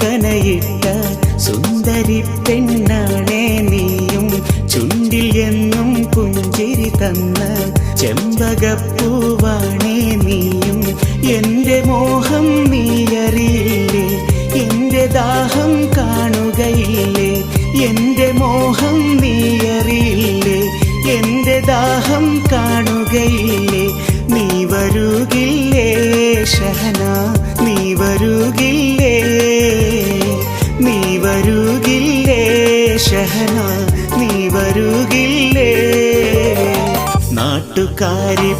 കനയിട്ട സുന്ദരി പെണ്ണാണേ നീയും. ചുണ്ടിൽ എന്നും പുഞ്ചിരി തന്ന ചെമ്പകപ്പൂവാണേ നീയും. എന്റെ മോഹം നീയറിയില്ലേ, എന്റെ ദാഹം കാണുകയില്ലേ. എന്റെ മോഹം നീയറിയില്ലേ, എന്റെ ദാഹം കാണുകയില്ലേ. നീ വരുകില്ലേ ഷഹന, നീ വരുകില്ലേ, നീ വരുകില്ലേ ഷഹന, നീ വരുകില്ലേ. നാട്ടുകാരി